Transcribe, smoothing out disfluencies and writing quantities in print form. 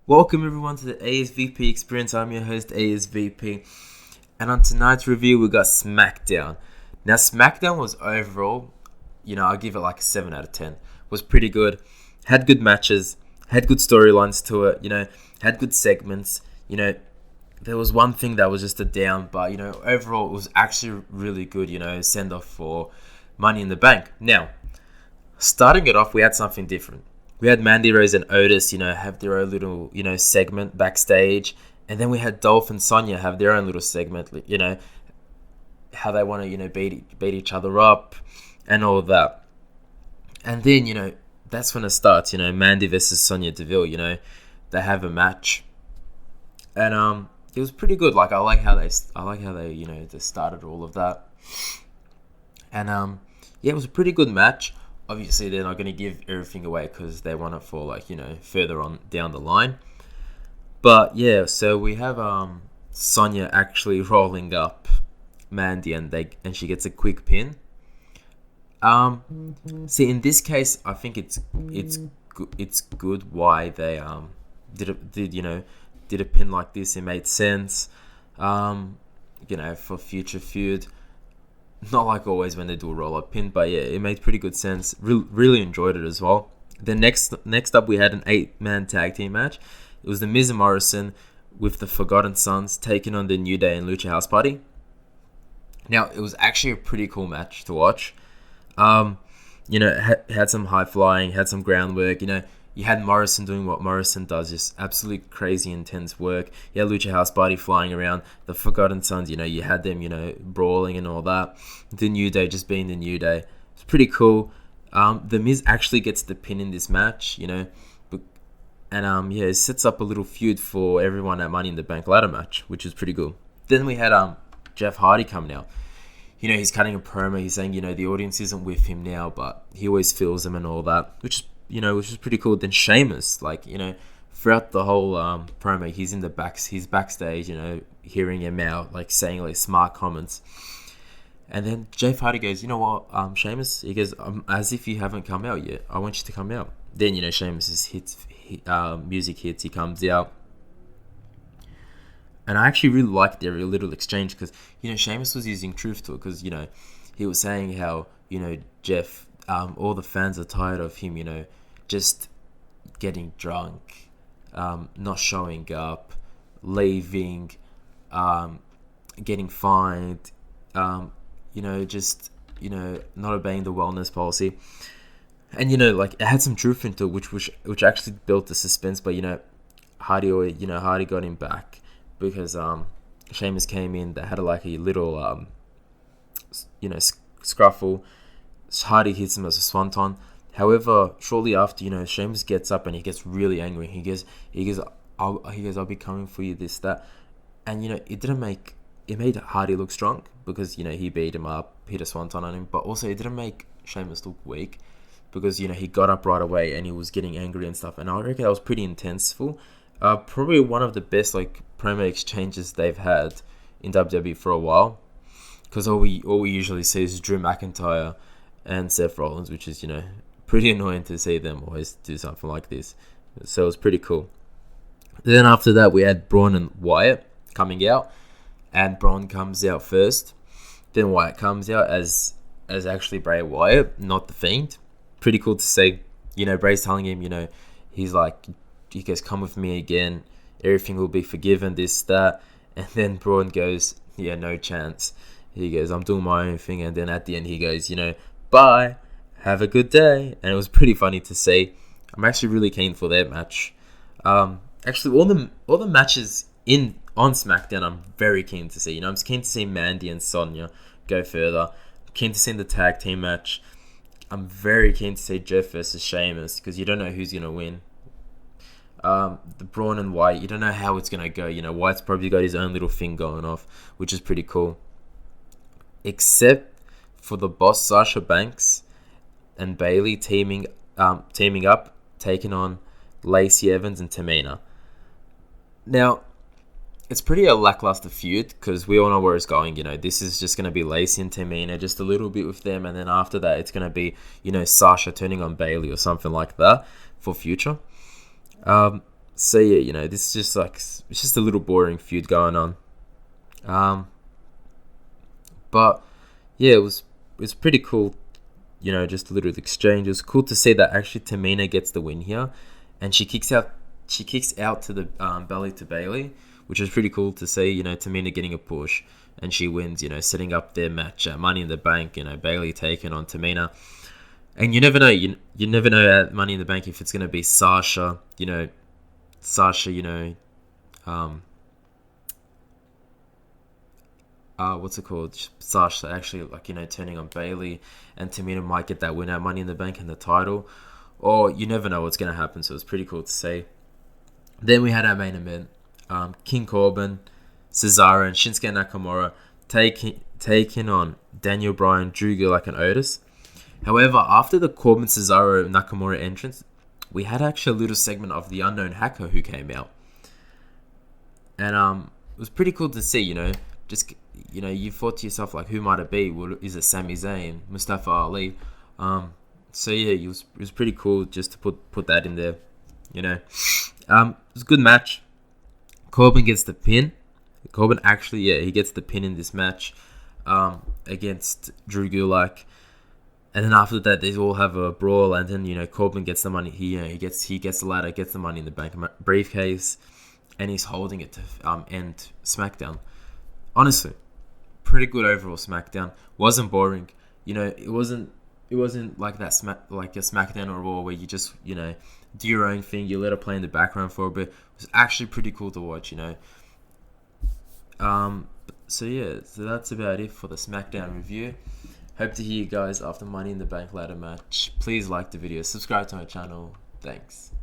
Welcome everyone to the ASVP experience. I'm your host ASVP, and on tonight's review we got Smackdown. Now Smackdown was overall, I give it like a 7 out of 10. Was pretty good, had good matches, had good storylines to it. Had good segments. There was one thing that was just a down, but overall it was actually really good. Send off for Money in the Bank. Now, starting it off, we had something different. We had Mandy Rose and Otis, have their own little, segment backstage. And then we had Dolph and Sonya have their own little segment, how they want to, beat each other up and all that. And then, that's when it starts, Mandy versus Sonya Deville, they have a match. And it was pretty good. Like I like how they they started all of that. And yeah, it was a pretty good match. Obviously, they're not going to give everything away because they want it for further on down the line. But yeah, so we have Sonya actually rolling up Mandy, and she gets a quick pin. See, in this case, I think it's good why they did a pin like this. It made sense. For future feud. Not like always when they do a roll-up pin, but yeah, it made pretty good sense. Really enjoyed it as well. Then next up, we had an 8-man tag team match. It was the Miz and Morrison with the Forgotten Sons taking on the New Day and Lucha House Party. Now, it was actually a pretty cool match to watch. Had some high flying, had some groundwork. You had Morrison doing what Morrison does, just absolute crazy intense work. You had Lucha House Party flying around. The Forgotten Sons, you had them, brawling and all that. The New Day just being the New Day. It's pretty cool. The Miz actually gets the pin in this match, and it sets up a little feud for everyone at Money in the Bank ladder match, which is pretty cool. Then we had Jeff Hardy coming out. He's cutting a promo. He's saying, the audience isn't with him now, but he always feels them and all that, which is pretty cool. Then Sheamus, throughout the whole promo, he's he's backstage, hearing him out, saying smart comments. And then Jeff Hardy goes, you know what, Sheamus? He goes, as if you haven't come out yet. I want you to come out. Then, Sheamus's music hits. He comes out. And I actually really liked their little exchange because, Sheamus was using truth to it because, he was saying how, Jeff, all the fans are tired of him, just getting drunk, not showing up, leaving, getting fined, not obeying the wellness policy. And, it had some truth into it, which actually built the suspense. But, Hardy got him back because Sheamus came in. They had a little, scruffle. Hardy hits him as a swanton. However, shortly after, Sheamus gets up and he gets really angry. He goes, I'll be coming for you, this, that. And, it made Hardy look strong because, he beat him up, hit a swanton on him. But also, it didn't make Sheamus look weak because, he got up right away and he was getting angry and stuff. And I reckon that was pretty intenseful. Probably one of the best, promo exchanges they've had in WWE for a while. Because all we usually see is Drew McIntyre and Seth Rollins, which is, pretty annoying to see them always do something like this. So it was pretty cool. Then after that, we had Braun and Wyatt coming out. And Braun comes out first. Then Wyatt comes out as actually Bray Wyatt, not The Fiend. Pretty cool to see. Bray's telling him, he's like, he goes, come with me again. Everything will be forgiven, this, that. And then Braun goes, yeah, no chance. He goes, I'm doing my own thing. And then at the end, he goes, bye. Have a good day. And it was pretty funny to see. I'm actually really keen for their match. Actually, all the matches on SmackDown, I'm very keen to see. I'm keen to see Mandy and Sonya go further. I'm keen to see the tag team match. I'm very keen to see Jeff versus Sheamus because you don't know who's going to win. The Braun and Wyatt, you don't know how it's going to go. Wyatt's probably got his own little thing going off, which is pretty cool. Except for the boss Sasha Banks and Bayley teaming up, taking on Lacey Evans and Tamina. Now, it's pretty a lackluster feud because we all know where it's going. This is just going to be Lacey and Tamina, just a little bit with them, and then after that, it's going to be, Sasha turning on Bayley or something like that for future. So yeah, this is just like it's just a little boring feud going on. But yeah, it was pretty cool. Just a little exchange. It was cool to see that actually Tamina gets the win here, and she kicks out to the belly to Bailey, which is pretty cool to see. Tamina getting a push, and she wins. Setting up their match at Money in the Bank. Bailey taking on Tamina, and you never know. You never know at Money in the Bank if it's gonna be Sasha. Sasha. What's it called? Sasha actually turning on Bailey, and Tamina might get that win at Money in the Bank and the title, or you never know what's gonna happen. So it's pretty cool to see. Then we had our main event: King Corbin, Cesaro, and Shinsuke Nakamura taking on Daniel Bryan, Drew Gulak, and Otis. However, after the Corbin, Cesaro, Nakamura entrance, we had actually a little segment of the unknown hacker who came out, and it was pretty cool to see. Just you thought to yourself like, who might it be? Is it Sami Zayn, Mustafa Ali? So yeah, it was pretty cool just to put that in there. It was a good match. Corbin gets the pin. Corbin actually, he gets the pin in this match against Drew Gulak. And then after that, they all have a brawl, and then Corbin gets the money. He gets the ladder, gets the Money in the Bank briefcase, and he's holding it to end SmackDown. Honestly, pretty good overall SmackDown. Wasn't boring. It wasn't like that like a SmackDown or Raw where you just do your own thing. You let it play in the background for a bit. It was actually pretty cool to watch. So yeah, so that's about it for the SmackDown review. Hope to hear you guys after Money in the Bank ladder match. Please like the video, subscribe to my channel. Thanks.